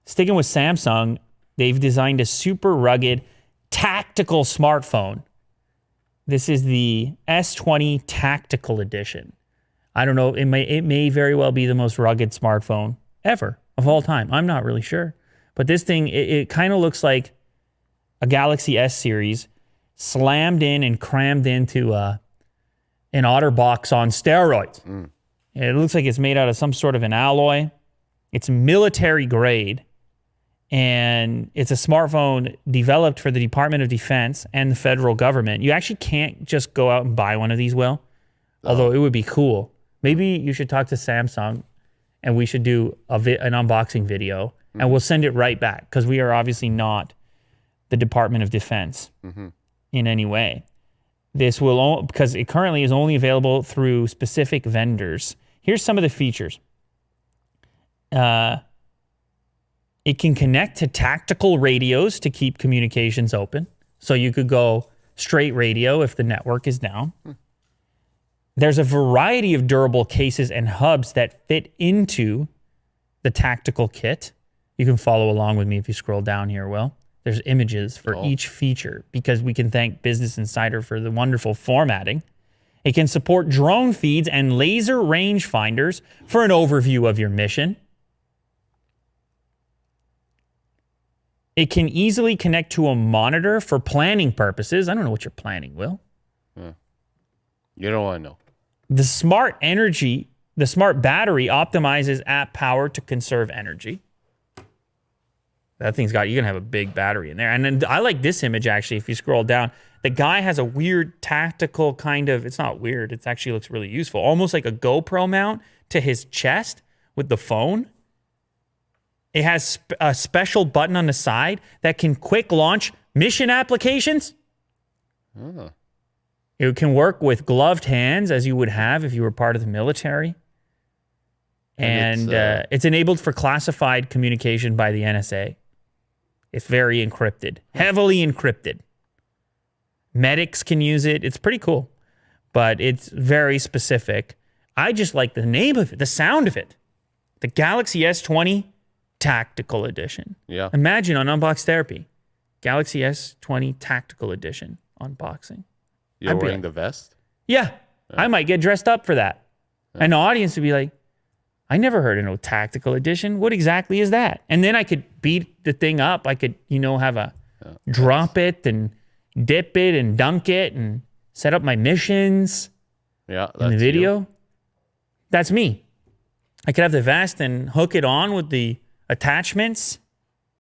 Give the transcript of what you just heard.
sticking with Samsung, they've designed a super rugged tactical smartphone. This is the S20 Tactical Edition. I don't know. It may very well be the most rugged smartphone ever of all time. I'm not really sure. But this thing, it kind of looks like a Galaxy S series slammed in and crammed into an OtterBox on steroids. It looks like it's made out of some sort of an alloy. It's military grade. And it's a smartphone developed for the Department of Defense and the federal government. You actually can't just go out and buy one of these, Will. Although it would be cool. Maybe you should talk to Samsung and we should do an unboxing video and we'll send it right back because we are obviously not the Department of Defense in any way. This will, because it currently is only available through specific vendors. Here's some of the features. It can connect to tactical radios to keep communications open. So you could go straight radio if the network is down. There's a variety of durable cases and hubs that fit into the tactical kit. You can follow along with me if you scroll down here, Will. There's images for each feature because we can thank Business Insider for the wonderful formatting. It can support drone feeds and laser rangefinders for an overview of your mission. It can easily connect to a monitor for planning purposes. I don't know what you're planning, Will. You don't want to know. The smart battery optimizes app power to conserve energy. That thing's you're going to have a big battery in there. And then I like this image, actually, if you scroll down. The guy has a weird tactical kind of, it's not weird, it actually looks really useful. Almost like a GoPro mount to his chest with the phone. It has a special button on the side that can quick launch mission applications. It can work with gloved hands as you would have if you were part of the military. And it's enabled for classified communication by the NSA. It's very encrypted, heavily encrypted. Medics can use it. It's pretty cool, but it's very specific. I just like the name of it, the sound of it. The Galaxy S20 Tactical Edition. Yeah. Imagine on Unbox Therapy, Galaxy S20 Tactical Edition unboxing. You're wearing the vest? Yeah. I might get dressed up for that. And the audience would be like, I never heard of no Tactical Edition. What exactly is that? And then I could beat the thing up. I could, have drop it and dip it and dunk it and set up my missions in the video. That's me. I could have the vest and hook it on with the attachments